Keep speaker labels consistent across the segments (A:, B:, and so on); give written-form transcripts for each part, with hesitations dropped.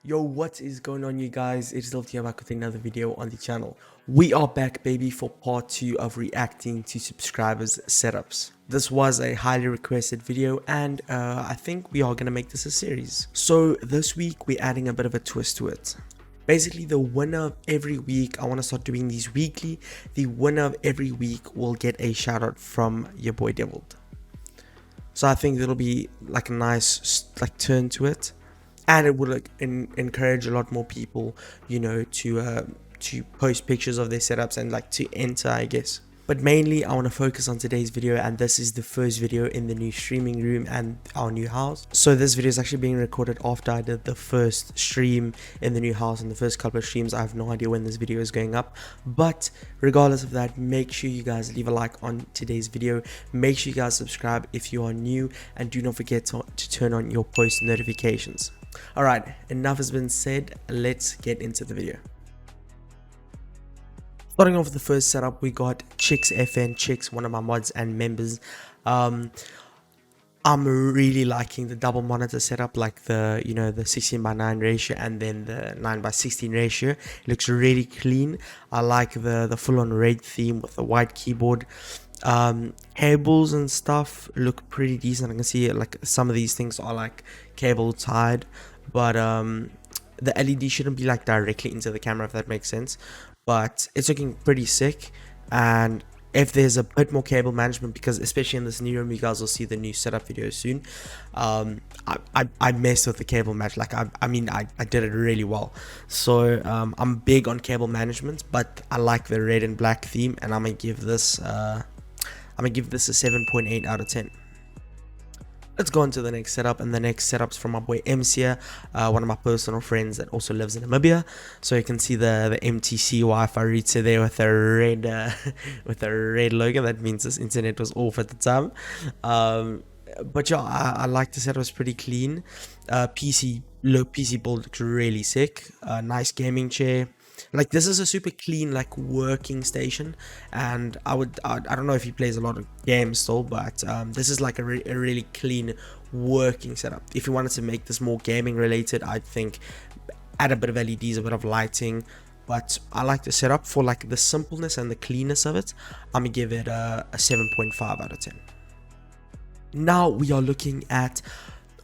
A: Yo, what is going on, you guys? It's Dewald here, back with another video on the channel. We are back, baby, for part 2 of reacting to subscribers' setups. This was a highly requested video, and I think we are going to make this a series. So this week we're adding a bit of a twist to it. Basically, the winner of every week, I want to start doing these weekly. The winner of every week will get a shout out from your boy Dewald. So I think it'll be like a nice turn to it. And it would encourage a lot more people, you know, to post pictures of their setups and to enter, I guess. But mainly I want to focus on today's video, and this is the first video in the new streaming room and our new house. So this video is actually being recorded after I did the first stream in the new house and the first couple of streams. I have no idea when this video is going up, but regardless of that, make sure you guys leave a like on today's video. Make sure you guys subscribe if you are new, and do not forget to turn on your post notifications. Alright, enough has been said, let's get into the video. Starting off with the first setup, we got Chekks, one of my mods and members. I'm really liking the double monitor setup, like the 16:9 ratio and then the 9:16 ratio. It looks really clean. I like the full-on red theme with the white keyboard. Cables and stuff look pretty decent. I can see like some of these things are like cable tied, but the LED shouldn't be like directly into the camera, if that makes sense. But it's looking pretty sick. And if there's a bit more cable management, because especially in this new room, you guys will see the new setup video soon. I messed with the cable match, like I did it really well. So I'm big on cable management, but I like the red and black theme, and I'm gonna give this a 7.8 out of 10. Let's go on to the next setup, and the next setup's from my boy Msia, one of my personal friends that also lives in Namibia. So you can see the MTC Wi-Fi router there with a red with a red logo. That means this internet was off at the time. But yeah, I like the setup. It's pretty clean. PC build looks really sick. Nice gaming chair. Like, this is a super clean working station, and I don't know if he plays a lot of games still, but this is like a really clean working setup. If you wanted to make this more gaming related, I think add a bit of LEDs, a bit of lighting. But I like the setup for like the simpleness and the cleanness of it. I'm gonna give it a 7.5 out of 10. Now we are looking at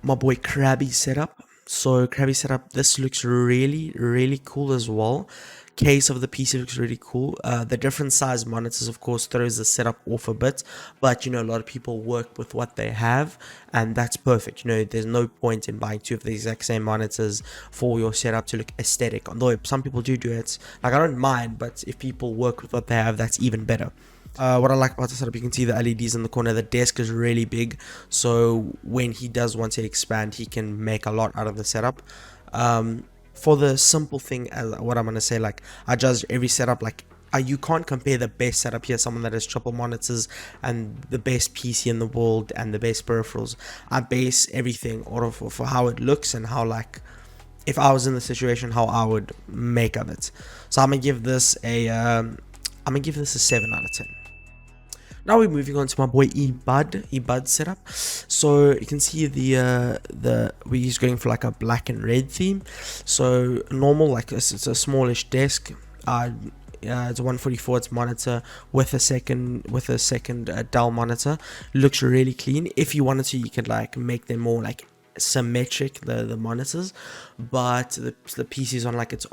A: my boy Krabby's setup. So Krabby's setup, this looks really cool as well. Case of the PC looks really cool. The different size monitors, of course, throws the setup off a bit, but you know, a lot of people work with what they have, and that's perfect. You know, there's no point in buying two of the exact same monitors for your setup to look aesthetic, although some people do it. Like, I don't mind, but if people work with what they have, that's even better. What I like about the setup, you can see the LEDs in the corner. The desk is really big, so when he does want to expand, he can make a lot out of the setup. For the simple thing, as what I'm gonna say, like, I judge every setup, like, you can't compare the best setup here, someone that has triple monitors and the best PC in the world and the best peripherals. I base everything out of for how it looks and how, like, if I was in the situation, how I would make of it. So I'm gonna give this a 7 out of 10. Now we're moving on to my boy Ebud setup. So you can see he's going for like a black and red theme. So normal, like it's a smallish desk. It's a 144 Hz monitor with a second Dell monitor. Looks really clean. If you wanted to, you could like make them more like symmetric, the monitors, but the PC is on like its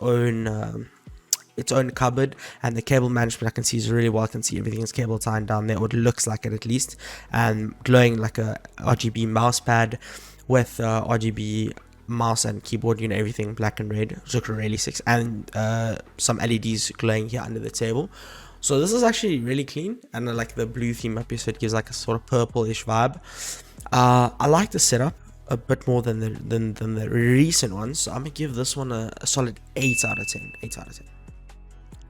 A: own cupboard, and the cable management I can see is really well. I can see everything is cable tied down there, or it looks like it at least, and glowing like a RGB mouse pad with RGB mouse and keyboard, you know, everything black and red. Looks really sick, and some LEDs glowing here under the table. So this is actually really clean, and I like the blue theme up here, so it gives like a sort of purplish vibe. I like the setup a bit more than the recent ones, so I'm gonna give this one a solid 8 out of 10. 8 out of 10.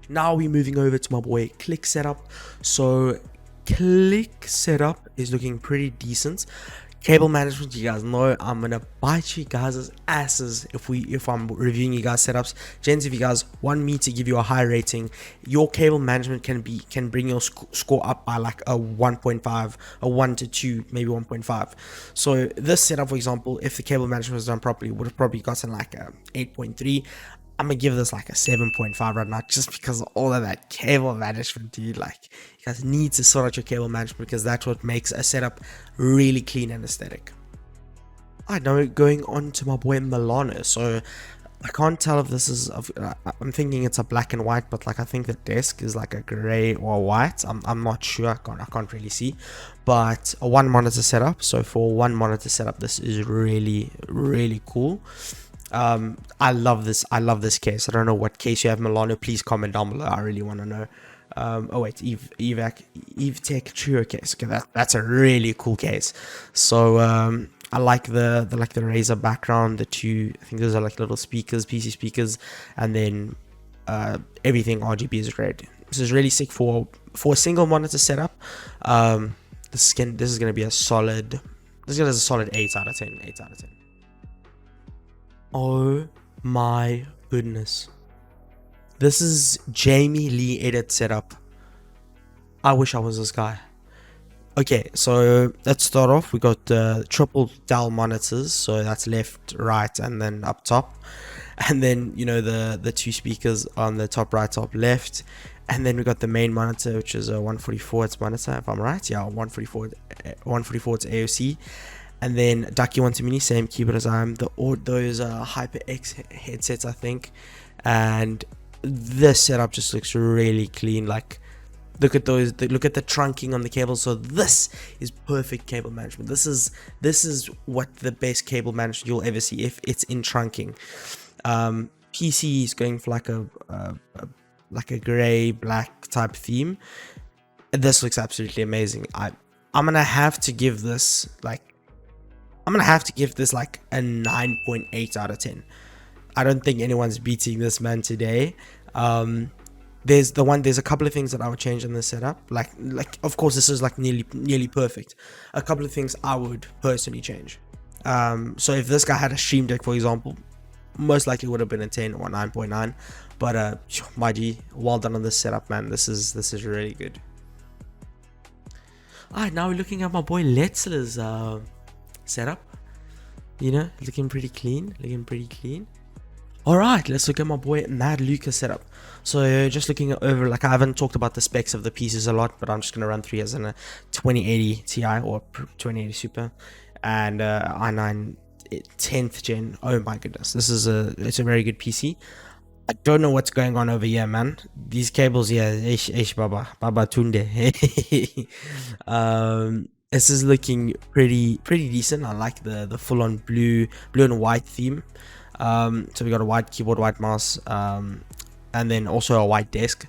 A: Now we're moving over to my boy Click setup. So Click setup is looking pretty decent. cable management, you guys know I'm gonna bite you guys' asses if I'm reviewing you guys setups. Gents, if you guys want me to give you a high rating, your cable management can bring your score up by like a 1.5, a 1 to 2, maybe 1.5. so this setup, for example, if the cable management was done properly, would have probably gotten like a 8.3. I'm gonna give this like a 7.5 right now, just because of all of that cable management, dude. Like, you guys need to sort out your cable management, because that's what makes a setup really clean and aesthetic. Alright, now going on to my boy Milano. So I can't tell if this is I'm thinking it's a black and white, but like I think the desk is like a gray or white. I'm not sure. I can't really see. But a one monitor setup. So for one monitor setup, this is really cool. I love this case. I don't know what case you have, Milano. Please comment down below. I really want to know. Oh wait, Eve Tech Trio case. Okay, that's a really cool case. So I like the Razer background. The two, I think those are like little speakers, PC speakers, and then everything RGB is red. This is really sick for a single monitor setup. This is gonna be a solid. This is a solid 8 out of 10. 8 out of 10. Oh my goodness. This is Jamie Lee edit setup. I wish I was this guy. Okay, so let's start off. We got triple Dell monitors, so that's left, right, and then up top. And then, you know, the two speakers on the top right, top left. And then we got the main monitor, which is a 144 Hz monitor, if I'm right. Yeah, 144 Hz AOC. And then Ducky 1 mini, same keyboard as I am. Those HyperX headsets, I think. And this setup just looks really clean. Like, look at those. Look at the trunking on the cable. So this is perfect cable management. This is what the best cable management you'll ever see if it's in trunking. PC is going for like a gray black type theme. This looks absolutely amazing. I'm gonna have to give this like. I'm gonna have to give this like a 9.8 out of 10. I don't think anyone's beating this man today. There's a couple of things that I would change in this setup. Like of course this is like nearly perfect. A couple of things I would personally change. So if this guy had a StreamDeck, for example, most likely would have been a 10 or 9.9. But my G, well done on this setup, man. This is really good. Alright, now we're looking at my boy Letzler's setup. You know, looking pretty clean. Alright, let's look at my boy Mad Lucas setup. So just looking over, like I haven't talked about the specs of the pieces a lot, but I'm just gonna run through as in a 2080 Ti or 2080 Super and i9 10th gen. Oh my goodness, it's a very good PC. I don't know what's going on over here, man. These cables here, baba tunde. This is looking pretty decent. I like the full-on blue and white theme. So we got a white keyboard, white mouse, and then also a white desk,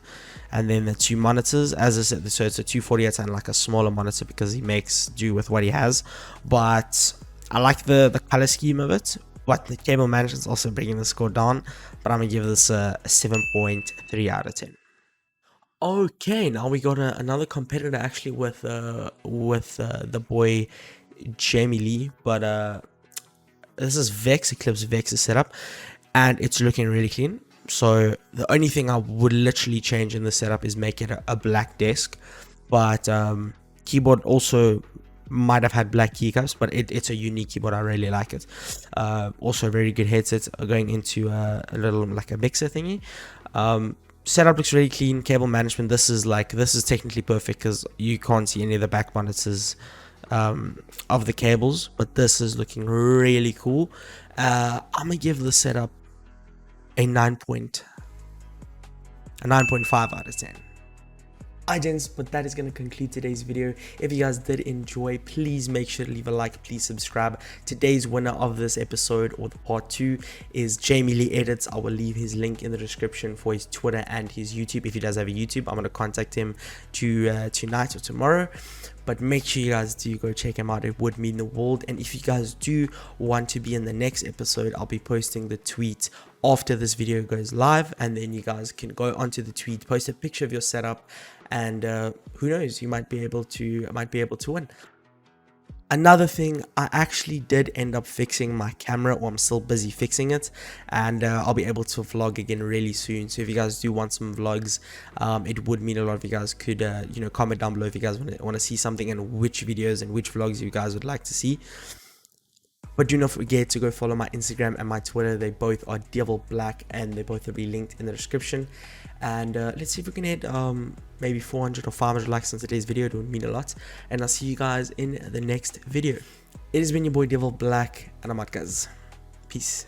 A: and then the two monitors. As I said, so it's a 240Hz and like a smaller monitor because he makes do with what he has. But I like the color scheme of it. But the cable management is also bringing the score down. But I'm gonna give this a 7.3 out of 10. Okay, now we got another competitor actually with the boy Jamie Lee, but this is Eclipse Vex's setup, and it's looking really clean. So the only thing I would literally change in the setup is make it a black desk, but keyboard also might have had black keycaps, but it's a unique keyboard. I really like it. Also very good headsets going into a little like a mixer thingy. Setup looks really clean. Cable management, this is technically perfect because you can't see any of the back monitors of the cables, but this is looking really cool. I'm gonna give the setup a 9.5 out of 10. Alright gents, but that is going to conclude today's video. If you guys did enjoy, please make sure to leave a like, please subscribe. Today's winner of this episode, or the part 2, is Jamie Lee Edits. I will leave his link in the description for his Twitter and his YouTube. If he does have a YouTube, I'm going to contact him tonight or tomorrow. But make sure you guys do go check him out. It would mean the world. And if you guys do want to be in the next episode, I'll be posting the tweet after this video goes live, and then you guys can go onto the tweet, post a picture of your setup, and who knows, you might be able to win. Another thing, I actually did end up fixing my camera, or I'm still busy fixing it, and I'll be able to vlog again really soon. So if you guys do want some vlogs, it would mean a lot if you guys could comment down below if you guys want to see something, and which videos and which vlogs you guys would like to see. But do not forget to go follow my Instagram and my Twitter. They both are Dewald Black, and they both will be linked in the description. And let's see if we can hit maybe 400 or 500 likes on today's video. It would mean a lot. And I'll see you guys in the next video. It has been your boy Dewald Black, and I'm out, guys. Peace.